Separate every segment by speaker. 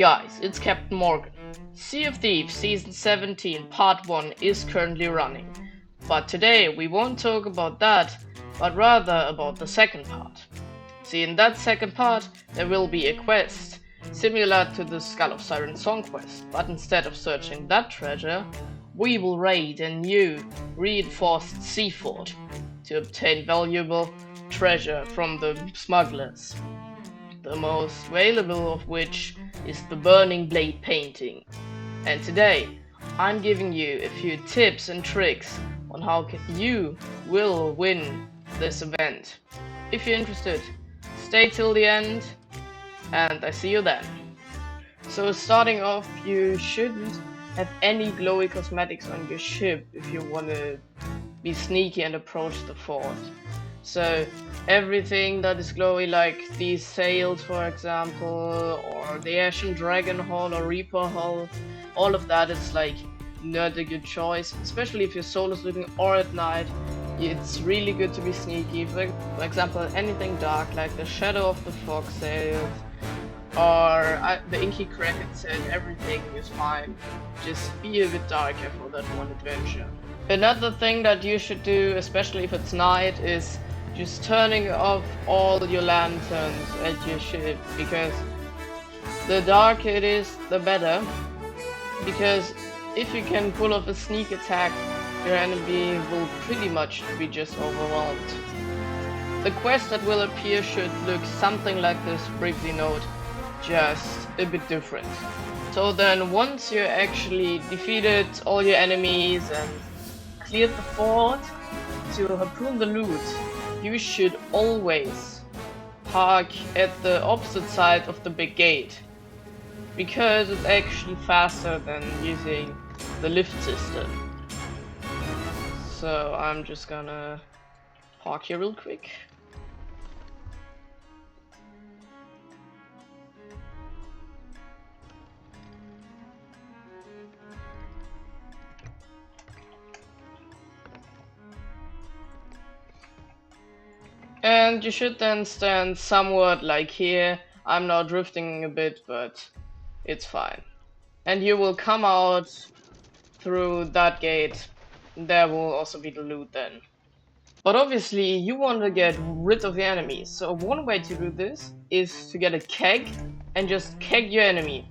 Speaker 1: Guys, it's Captain Morgan. Sea of Thieves Season 17 Part 1 is currently running. But today we won't talk about that, but rather about the second part. See, in that second part there will be a quest, similar to the Skull of Siren Song quest, but instead of searching that treasure, we will raid a new, reinforced Seafort to obtain valuable treasure from the smugglers. The most valuable of which is the Burning Blade painting. And today, I'm giving you a few tips and tricks on how you will win this event. If you're interested, stay till the end, and I see you then. So starting off, you shouldn't have any glowy cosmetics on your ship if you want to be sneaky and approach the fort. So everything that is glowy, like these sails for example, or the Ashen Dragon hull or Reaper hull, all of that is like not a good choice, especially if you're solo sleeping or at night. It's really good to be sneaky. For example, anything dark like the Shadow of the Fog sails or the Inky Kraken said everything is fine. Just be a bit darker for that one adventure. Another thing that you should do, especially if it's night, is just turning off all your lanterns at your ship, because the darker it is, the better. Because if you can pull off a sneak attack, your enemy will pretty much be just overwhelmed. The quest that will appear should look something like this, briefly note, just a bit different. So then once you actually defeated all your enemies and cleared the fort to harpoon the loot, you should always park at the opposite side of the big gate, because it's actually faster than using the lift system. So I'm just gonna park here real quick. And you should then stand somewhat like here. I'm now drifting a bit, but it's fine. And you will come out through that gate. There will also be the loot then. But obviously you want to get rid of the enemies. So one way to do this is to get a keg and just keg your enemy.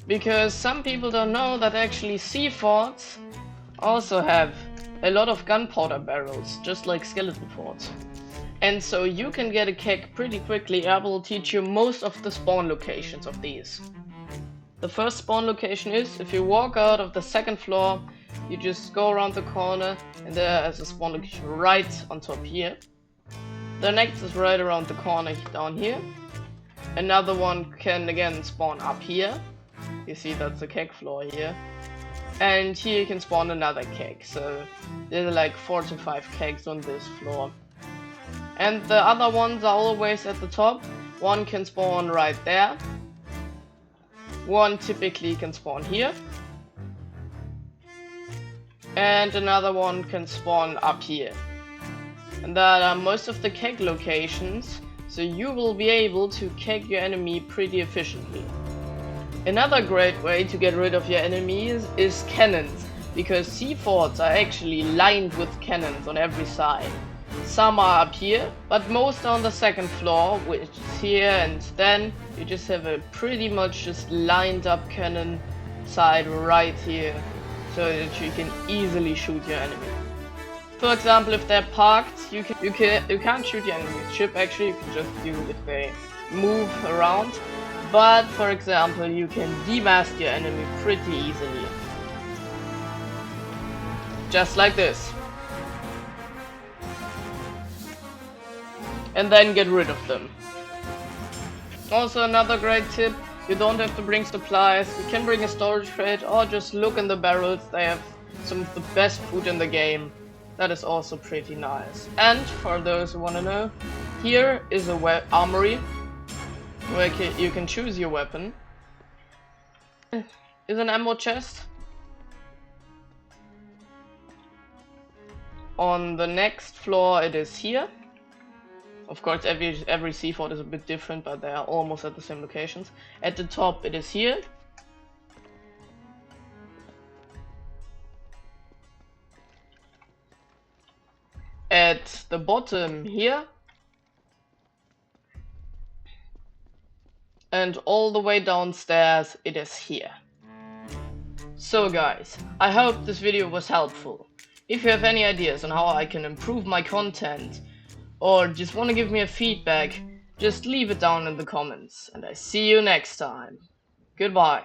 Speaker 1: Because some people don't know that actually seaforts also have a lot of gunpowder barrels, just like skeleton forts. And so you can get a keg pretty quickly. I will teach you most of the spawn locations of these. The first spawn location is, if you walk out of the second floor, you just go around the corner and there is a spawn location right on top here. The next is right around the corner down here. Another one can again spawn up here. You see that's the keg floor here. And here you can spawn another keg, so there are like 4 to 5 kegs on this floor. And the other ones are always at the top. One can spawn right there. One typically can spawn here. And another one can spawn up here. And that are most of the keg locations, so you will be able to keg your enemy pretty efficiently. Another great way to get rid of your enemies is cannons, because seaforts are actually lined with cannons on every side. Some are up here, but most are on the second floor, which is here, and then you just have a pretty much just lined up cannon side right here, so that you can easily shoot your enemy. For example, if they're parked, you can't shoot your enemy's ship. Actually, you can just do if they move around. But for example, you can demast your enemy pretty easily. Just like this. And then get rid of them. Also another great tip, you don't have to bring supplies. You can bring a storage crate or just look in the barrels. They have some of the best food in the game. That is also pretty nice. And for those who want to know, here is a armory where you can choose your weapon. Is an ammo chest. On the next floor it is here. Of course, every seafort is a bit different, but they are almost at the same locations. At the top, it is here. At the bottom here. And all the way downstairs, it is here. So guys, I hope this video was helpful. If you have any ideas on how I can improve my content, or just want to give me a feedback, just leave it down in the comments, and I see you next time. Goodbye.